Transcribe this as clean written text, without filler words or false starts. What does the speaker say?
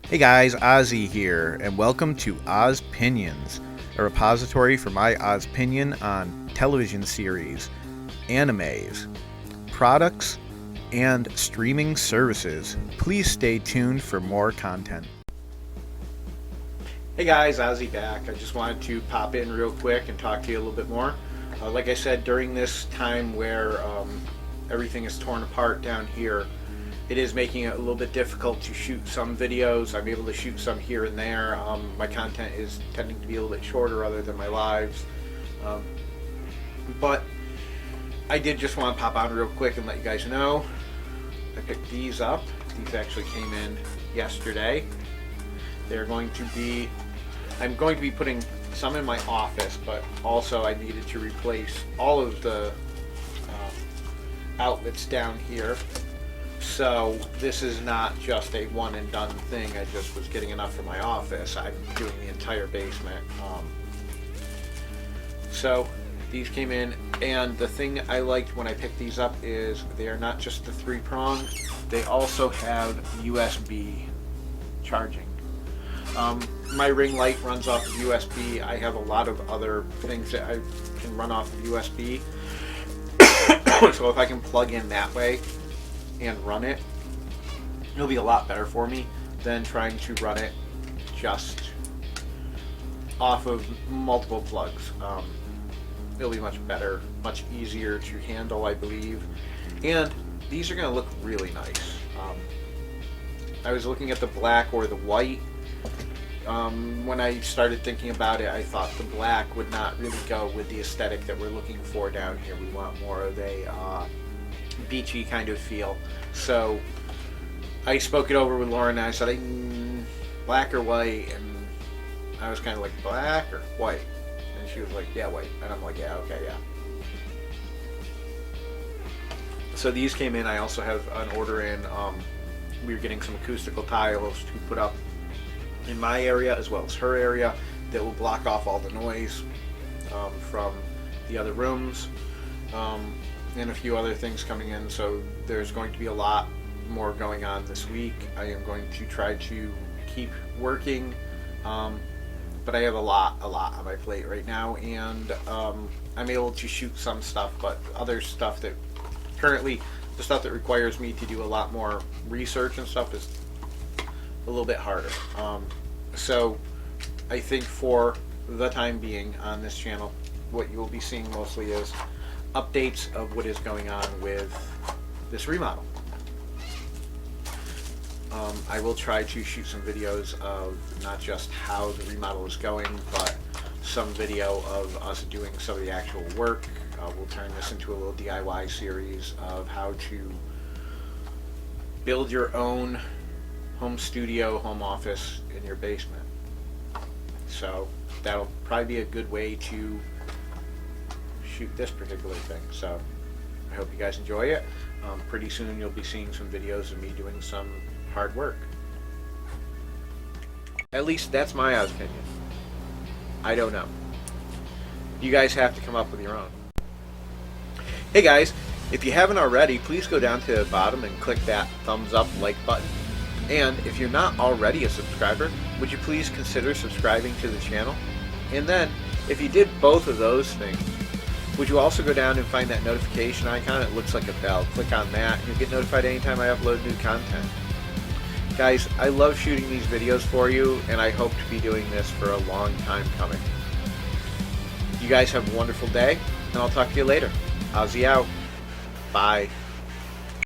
Hey guys, Ozzy here, and welcome to Ozpinions, a repository for my Ozpinion on television series, animes, products, and streaming services. Please stay tuned for more content. Hey guys, Ozzy back. I just wanted to pop in real quick and talk to you a little bit more. Like I said, during this time where everything is torn apart down here, it is making it a little bit difficult to shoot some videos. I'm able to shoot some here and there. My content is tending to be a little bit shorter other than my lives. But I did just want to pop on real quick and let you guys know. I picked these up. These actually came in yesterday. They're going to be, I'm going to be putting some in my office, but also I needed to replace all of the outlets down here. So this is not just a one and done thing. I just was getting enough for my office. I'm doing the entire basement. So these came in, and the thing I liked when I picked these up is they are not just the 3-prong. They also have USB charging. My ring light runs off of USB. I have a lot of other things that I can run off of USB. So if I can plug in that way and run it, it'll be a lot better for me than trying to run it just off of multiple plugs. It'll be much better, much easier to handle, I believe, and these are going to look really nice. I was looking at the black or the white. When I started thinking about it, I thought the black would not really go with the aesthetic that we're looking for down here. We want more of a beachy kind of feel. So I spoke it over with Lauren and I said, black or white? And I was kind of like, black or white? And she was like, yeah, white. And I'm like, yeah, okay, yeah. So these came in. I also have an order in. We were getting some acoustical tiles to put up in my area as well as her area that will block off all the noise from the other rooms. And a few other things coming in, so there's going to be a lot more going on this week. I am going to try to keep working, but I have a lot on my plate right now, and I'm able to shoot some stuff, but other stuff that currently, the stuff that requires me to do a lot more research and stuff is a little bit harder. So I think for the time being on this channel, what you will be seeing mostly is updates of what is going on with this remodel. I will try to shoot some videos of not just how the remodel is going, but some video of us doing some of the actual work. We'll turn this into a little DIY series of how to build your own home studio, home office in your basement. So that'll probably be a good way to shoot this particular thing. So I hope you guys enjoy it. Pretty soon you'll be seeing some videos of me doing some hard work. At least that's my opinion. I don't know. You guys have to come up with your own. Hey guys, if you haven't already, please go down to the bottom and click that thumbs up like button. And if you're not already a subscriber, would you please consider subscribing to the channel? And then, if you did both of those things, would you also go down and find that notification icon? It looks like a bell. Click on that and you'll get notified anytime I upload new content. Guys, I love shooting these videos for you, and I hope to be doing this for a long time coming. You guys have a wonderful day, and I'll talk to you later. Ozzy out. Bye.